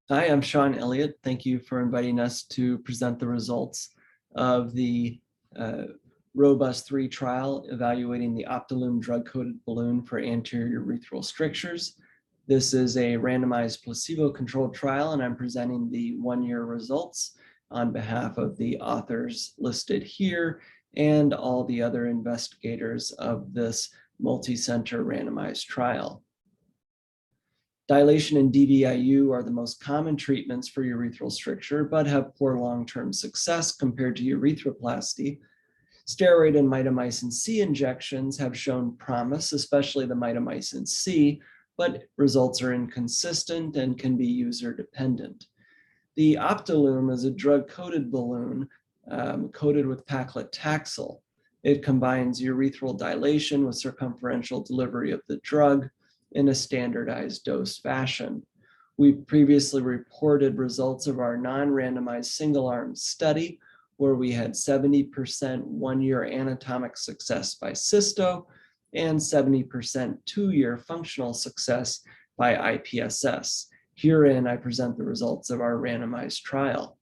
Hi, I'm Sean Elliott. Thank you for inviting us to present the results of the Robust 3 trial evaluating the Optilume drug-coated balloon for anterior urethral strictures. This is a randomized placebo-controlled trial, and I'm presenting the one-year results on behalf of the authors listed here and all the other investigators of this multi-center randomized trial. Dilation and DVIU are the most common treatments for urethral stricture, but have poor long-term success compared to urethroplasty. Steroid and mitomycin C injections have shown promise, especially the mitomycin C, but results are inconsistent and can be user-dependent. The Optilume is a drug-coated balloon coated with paclitaxel. It combines urethral dilation with circumferential delivery of the drug in a standardized dose fashion. We previously reported results of our non-randomized single-arm study where we had 70% one-year anatomic success by cysto and 70% two-year functional success by IPSS. Herein, I present the results of our randomized trial.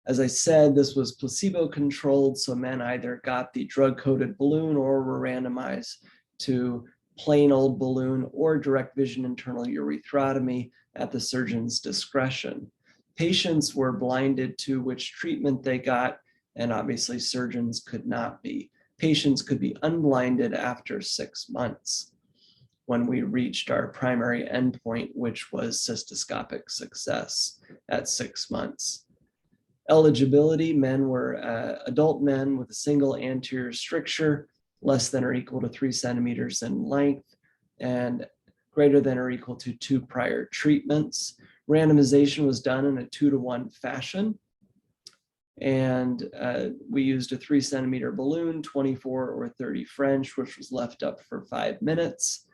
As I said, this was placebo-controlled, so men either got the drug-coated balloon or were randomized to plain old balloon or direct vision internal urethrotomy at the surgeon's discretion. Patients were blinded to which treatment they got, and obviously surgeons could not be. Patients could be unblinded after 6 months when we reached our primary endpoint, which was cystoscopic success at 6 months. Eligibility, men were adult men with a single anterior stricture, less than or equal to 3 centimeters in length, and greater than or equal to 2 prior treatments. Randomization was done in a 2-to-1 fashion. And we used a 3 centimeter balloon, 24 or 30 French, which was left up for 5 minutes.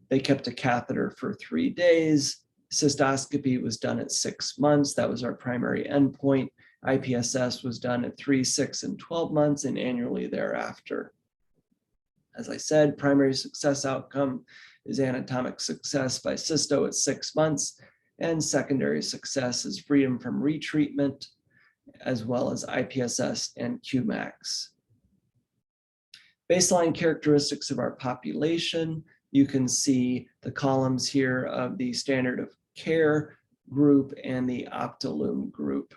They kept a catheter for 3 days. Cystoscopy was done at 6 months. That was our primary endpoint. IPSS was done at 3, 6, and 12 months and annually thereafter. As I said, primary success outcome is anatomic success by cysto at 6 months, and secondary success is freedom from retreatment, as well as IPSS and Qmax. Baseline characteristics of our population. You can see the columns here of the standard of care group and the Optilume group.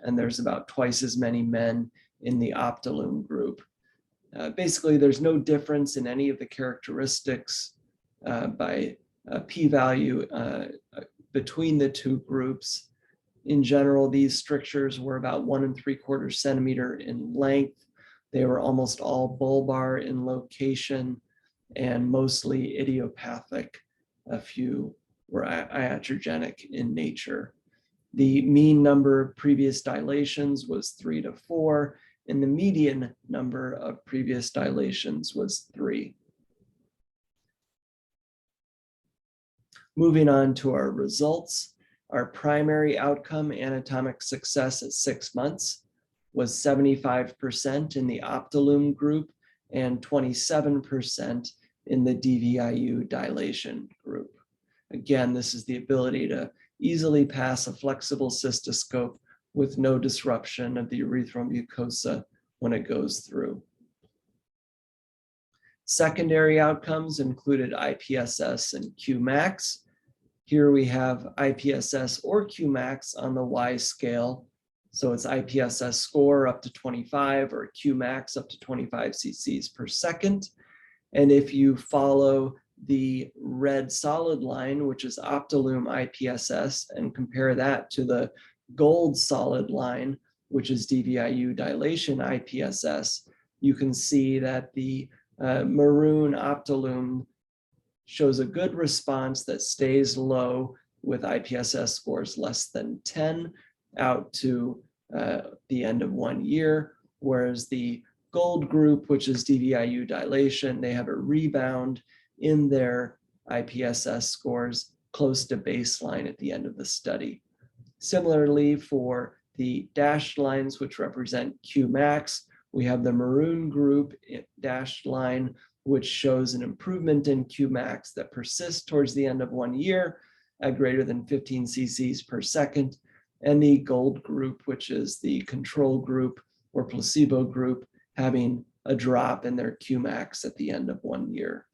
And there's about twice as many men in the Optilume group. Basically, there's no difference in any of the characteristics by p-value between the two groups. In general, these strictures were about 1 3/4 centimeter in length. They were almost all bulbar in location and mostly idiopathic. A few were iatrogenic in nature. The mean number of previous dilations was 3 to 4, and the median number of previous dilations was 3. Moving on to our results, our primary outcome, anatomic success at 6 months, was 75% in the Optilume group and 27% in the DVIU dilation group. Again, this is the ability to easily pass a flexible cystoscope with no disruption of the urethral mucosa when it goes through. Secondary outcomes included IPSS and Qmax. Here we have IPSS or Qmax on the Y scale. So it's IPSS score up to 25 or Qmax up to 25 cc's per second. And if you follow the red solid line, which is Optilume IPSS, and compare that to the gold solid line, which is DVIU dilation IPSS, you can see that the maroon Optilume shows a good response that stays low with IPSS scores less than 10 out to the end of 1 year, whereas the gold group, which is DVIU dilation, they have a rebound in their IPSS scores close to baseline at the end of the study. Similarly, for the dashed lines, which represent Qmax, we have the maroon group dashed line which shows an improvement in Qmax that persists towards the end of 1 year at greater than 15 cc's per second, and the gold group, which is the control group or placebo group, having a drop in their Qmax at the end of 1 year.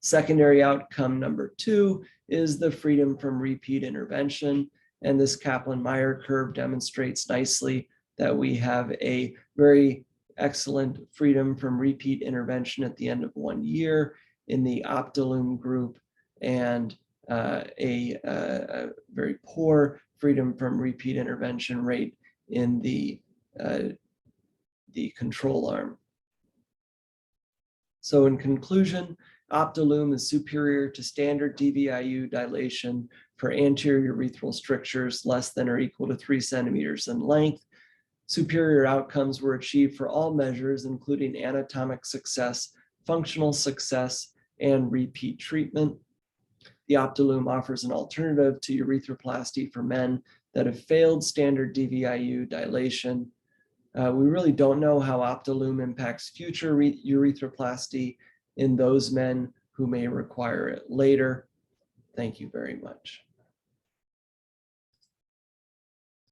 Secondary outcome number 2 is the freedom from repeat intervention. And this Kaplan-Meier curve demonstrates nicely that we have a very excellent freedom from repeat intervention at the end of 1 year in the Optilume group, and a very poor freedom from repeat intervention rate in the control arm. So in conclusion, Optilume is superior to standard DVIU dilation for anterior urethral strictures less than or equal to 3 centimeters in length. Superior outcomes were achieved for all measures, including anatomic success, functional success, and repeat treatment. The Optilume offers an alternative to urethroplasty for men that have failed standard DVIU dilation. We really don't know how Optilume impacts future urethroplasty in those men who may require it later. Thank you very much.